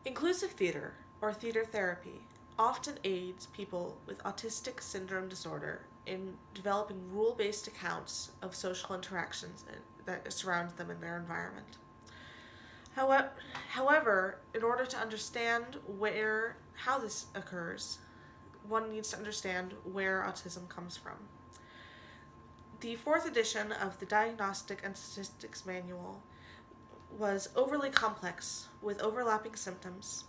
Inclusive theater, or theater therapy, often aids people with autistic syndrome disorder in developing rule-based accounts of social interactions that surround them in their environment. However, in order to understand how this occurs, one needs to understand where autism comes from. The fourth edition of the Diagnostic and Statistics Manual was overly complex with overlapping symptoms.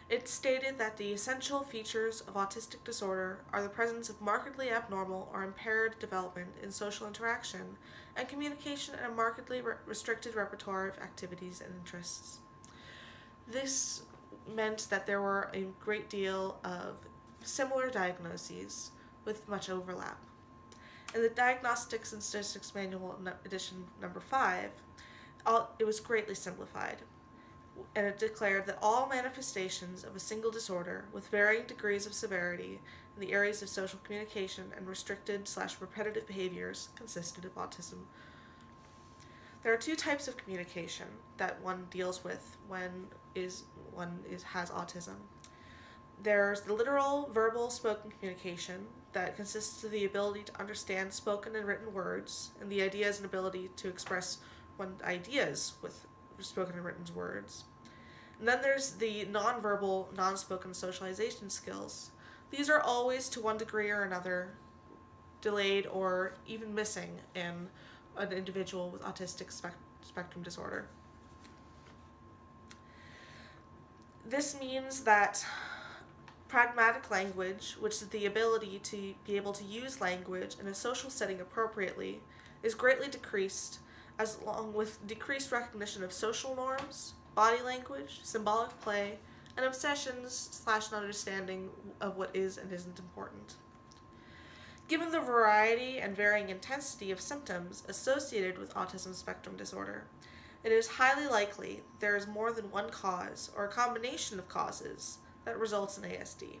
It stated that the essential features of autistic disorder are the presence of markedly abnormal or impaired development in social interaction and communication and a markedly restricted repertoire of activities and interests. This meant that there were a great deal of similar diagnoses with much overlap. In the Diagnostics and Statistics Manual edition number 5, it was greatly simplified, and it declared that all manifestations of a single disorder with varying degrees of severity in the areas of social communication and restricted/repetitive behaviors consisted of autism. There are two types of communication that one deals with when one has autism. There's the literal verbal spoken communication that consists of the ability to understand spoken and written words, and the ideas and ability to express one's ideas with spoken and written words. And then there's the nonverbal, non-spoken socialization skills. These are always, to one degree or another, delayed or even missing in an individual with autistic spectrum disorder. This means that pragmatic language, which is the ability to be able to use language in a social setting appropriately, is greatly decreased, along with decreased recognition of social norms, body language, symbolic play, and obsessions/understanding of what is and isn't important. Given the variety and varying intensity of symptoms associated with autism spectrum disorder, it is highly likely there is more than one cause or a combination of causes that results in ASD.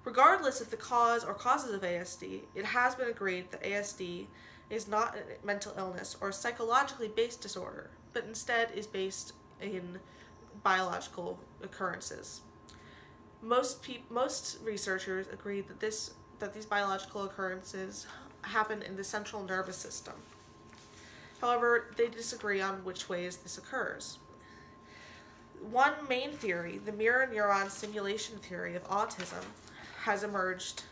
Regardless of the cause or causes of ASD, it has been agreed that ASD is not a mental illness or a psychologically based disorder, but instead is based in biological occurrences. Most researchers agree that these biological occurrences happen in the central nervous system. However, they disagree on which ways this occurs. One main theory, the mirror neuron simulation theory of autism, has emerged.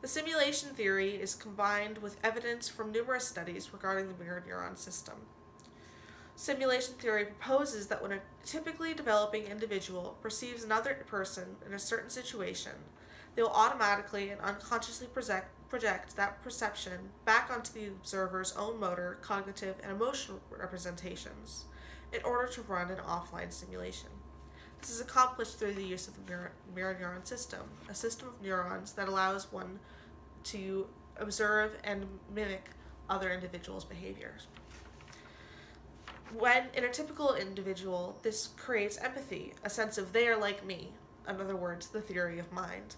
The simulation theory is combined with evidence from numerous studies regarding the mirror neuron system. Simulation theory proposes that when a typically developing individual perceives another person in a certain situation, they will automatically and unconsciously project that perception back onto the observer's own motor, cognitive, and emotional representations in order to run an offline simulation. This is accomplished through the use of the mirror neuron system, a system of neurons that allows one to observe and mimic other individuals' behaviors. When in a typical individual, this creates empathy, a sense of they are like me, in other words, the theory of mind.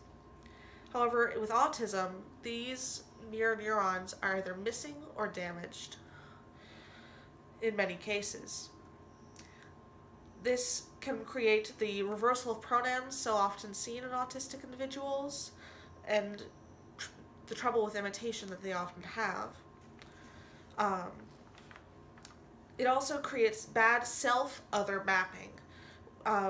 However, with autism, these mirror neurons are either missing or damaged in many cases. This can create the reversal of pronouns so often seen in autistic individuals and the trouble with imitation that they often have. It also creates bad self-other mapping,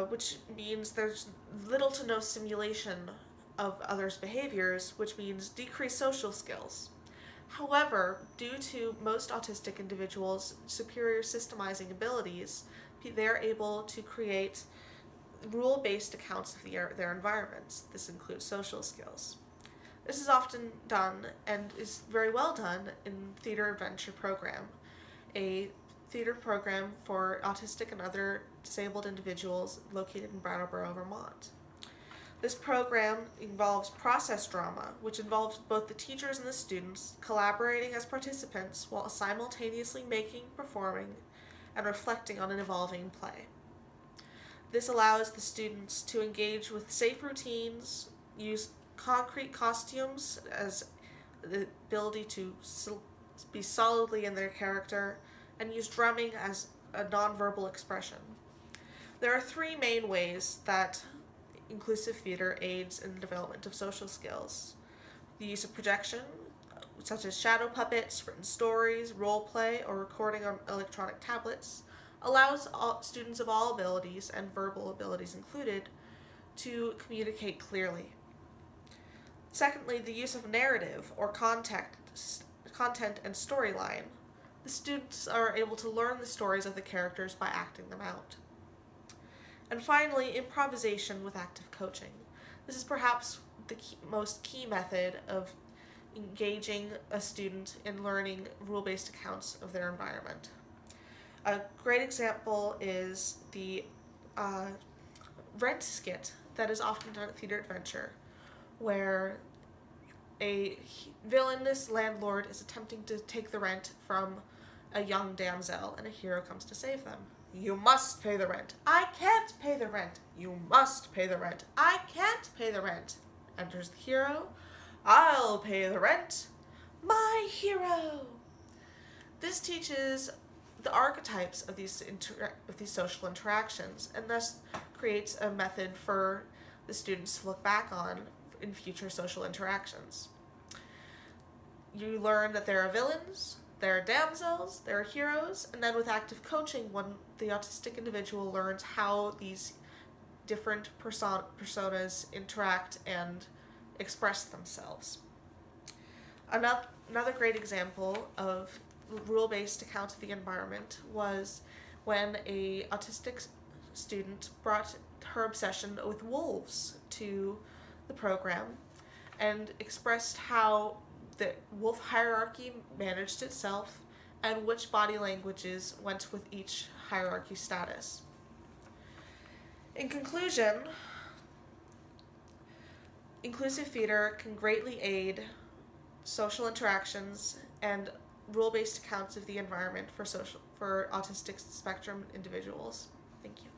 which means there's little to no simulation of others' behaviors, which means decreased social skills. However, due to most autistic individuals' superior systemizing abilities, they're able to create rule-based accounts of their environments. This includes social skills. This is often done and is very well done in Theater Adventure Program, a theater program for autistic and other disabled individuals located in Brattleboro, Vermont. This program involves process drama, which involves both the teachers and the students collaborating as participants while simultaneously making, performing, and reflecting on an evolving play. This allows the students to engage with safe routines, use concrete costumes as the ability to be solidly in their character, and use drumming as a nonverbal expression. There are three main ways that inclusive theater aids in the development of social skills. The use of projection, such as shadow puppets, written stories, role play, or recording on electronic tablets, allows students of all abilities, and verbal abilities included, to communicate clearly. Secondly, the use of narrative or content and storyline. The students are able to learn the stories of the characters by acting them out. And finally, improvisation with active coaching. This is perhaps the most key method of engaging a student in learning rule-based accounts of their environment. A great example is the rent skit that is often done at Theater Adventure, where a villainous landlord is attempting to take the rent from a young damsel, and a hero comes to save them. You must pay the rent. I can't pay the rent. You must pay the rent. I can't pay the rent. Enters the hero. I'll pay the rent. My hero. This teaches the archetypes of these social interactions, and thus creates a method for the students to look back on in future social interactions. You learn that there are villains, there are damsels, there are heroes, and then with active coaching, the autistic individual learns how these different personas interact and express themselves. Another great example of rule-based account of the environment was when a autistic student brought her obsession with wolves to the program and expressed how the wolf hierarchy managed itself and which body languages went with each hierarchy status. In conclusion, inclusive theater can greatly aid social interactions and rule-based accounts of the environment for autistic spectrum individuals. Thank you.